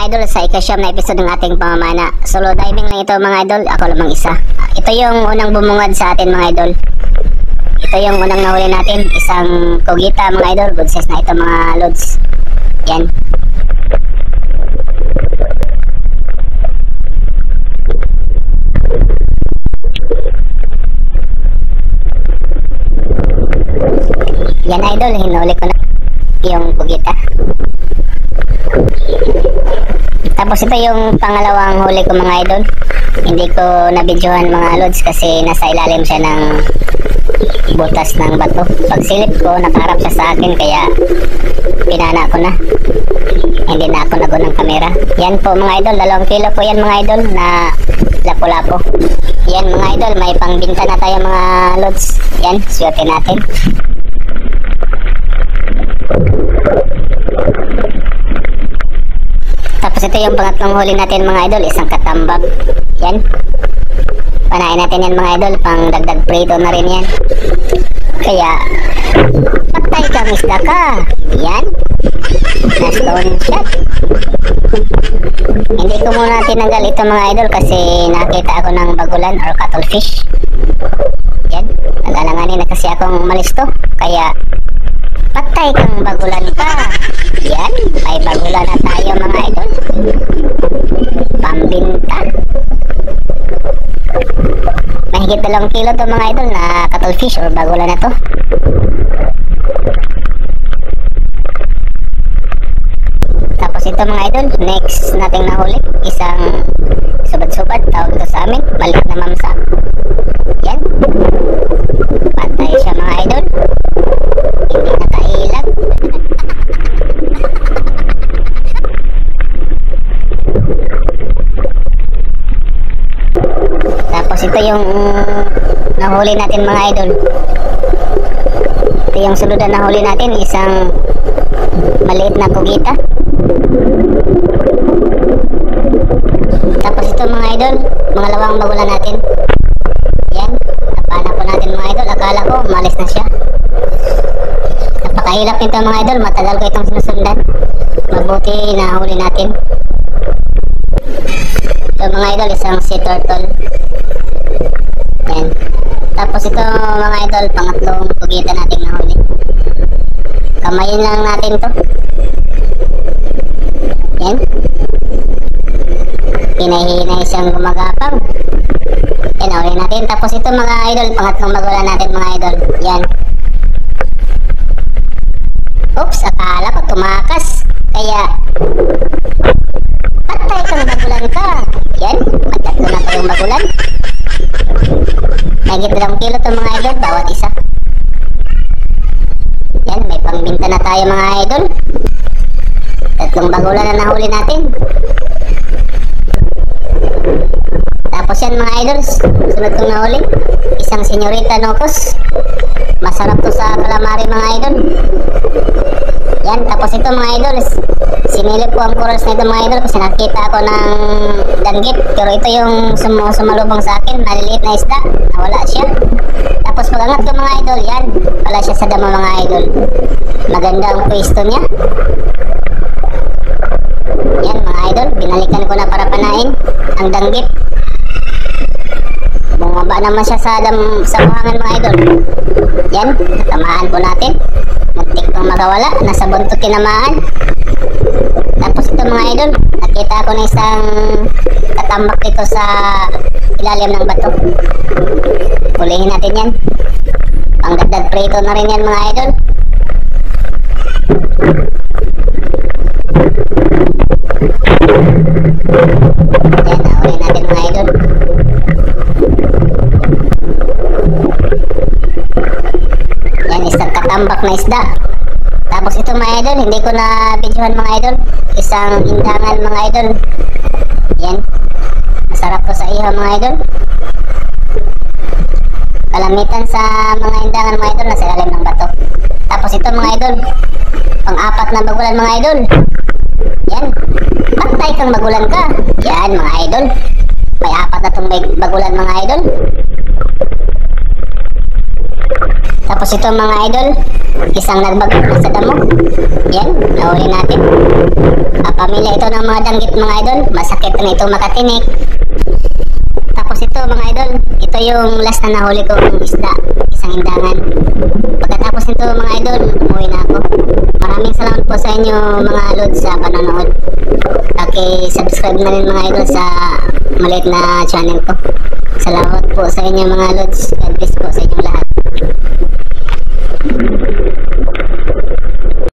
idol sa ikasyam na episode ng ating pamamana. Solo diving lang ito mga idol, ako lamang isa. Ito yung unang bumungad sa atin mga idol. Ito yung unang nahuli natin, isang kogita mga idol. Good size na ito mga lods. Yan. Yan idol, hinuli ko na yung kogita. Tapos ito yung pangalawang huli ko mga idol. Hindi ko nabidyohan mga lods kasi nasa ilalim siya ng butas ng bato. Pag silip ko, nakaharap siya sa akin kaya pinana ko na. Hindi na ako nago ng kamera. Yan po mga idol, 2 kilo po yan mga idol na lapo-lapo. Yan mga idol, may pangbinta na tayo mga lods. Yan, swerte natin. Tapos ito yung pangatlong huli natin mga idol, isang katambag. Yan. Panain natin yan mga idol, pang dagdag prito na rin yan. Kaya, patay kang isda ka. Yan. Na-stone shot. Hindi ko muna tinanggal ito mga idol kasi nakita ako ng bagulan or cuttlefish. Yan. Nag-alanganin na kasi akong malisto. Kaya, patay kang bagulan ka. Yan, may bagulan na tayo mga idol. Pambinta. Mahigit 2 kilo to mga idol na cuttlefish or bagulan na to. Tapos ito mga idol, next nating nahuli, isang subad-subad, tawag ito sa amin, maliit na mamsa. Yan. Patay siya mga idol. Hindi nakailag. Tapos ito yung nahuli natin mga idol. Ito yung sunod na nahuli natin, isang maliit na kogita. Tapos ito mga idol, mga lawang bagulan natin. Yan, napana po natin mga idol. Akala ko umalis na siya. Napakahilap nito mga idol, matagal ko itong sinusundan. Mabuti nahuli natin. Ito mga idol, isang sea turtle. Yan. Tapos ito mga idol, pangatlong kogita natin nahuli. Kamayin lang natin to. Yan. Hinay-hinay siyang gumagapang. Yan, nahuli natin. Tapos ito mga idol, pangatlong bagulan natin mga idol. Yan. Oops, akala ko tumakas. Kaya, patay kang bagulan ka. Yan, matatlo na pa yung bagulan. Mahigit 2 kilo to mga idol, bawat isa. Yan, may pangbinta na tayo mga idol. 3 bagulan na nahuli natin. Tapos yan mga idol, sunod kong nahuli, isang senyorita nocos. Masarap to sa calamari mga idol. Yan, tapos ito mga idol, sinilip ko ang corals na ito mga idol kasi nakita ako ng danggit. Pero ito yung sumalubong sa akin, maliliit na isda, nawala siya. Tapos pagangat ko mga idol, yan, wala siya sa damo mga idol. Maganda ang pwesto niya. Yan mga idol, binalikan ko na para panain ang danggit. Bumaba naman siya sa buhangan mga idol. Yan, tamaan po natin. Muntik pang magawala, nasa buntot tinamaan. Tapos ito mga idol, nakita ko na isang katambak dito sa ilalim ng bato. Pulihin natin yan. Pangdagdag prito na rin yan mga idol. Yan, nahuli natin mga idol. Yan, isang katambak na isda. Tapos ito mga idol, hindi ko na videohan mga idol. Isang indangan mga idol. Yan, masarap to sa ihaw mga idol. Kalamitan sa mga indangan mga idol, nasa ilalim ng bato. Tapos ito mga idol, pang-4 na bagulan mga idol. Yan, patay kang bagulan ka. Yan mga idol, may 4 na itong bagulan mga idol. Tapos ito mga idol, isang nagbagok na sa damo. Yan, nahuli natin. Pamilya ito ng mga danggit mga idol, masakit na ito makatinik. Tapos ito mga idol, ito yung last na nahuli kong isda, isang indangan. Pagkatapos nito mga idol, umuwi na ako. Maraming salamat po sa inyo mga lods sa panonood. Subscribe na rin mga idol sa maliit na channel ko. Salamat po sa inyo mga lods. God bless po sa inyong lahat.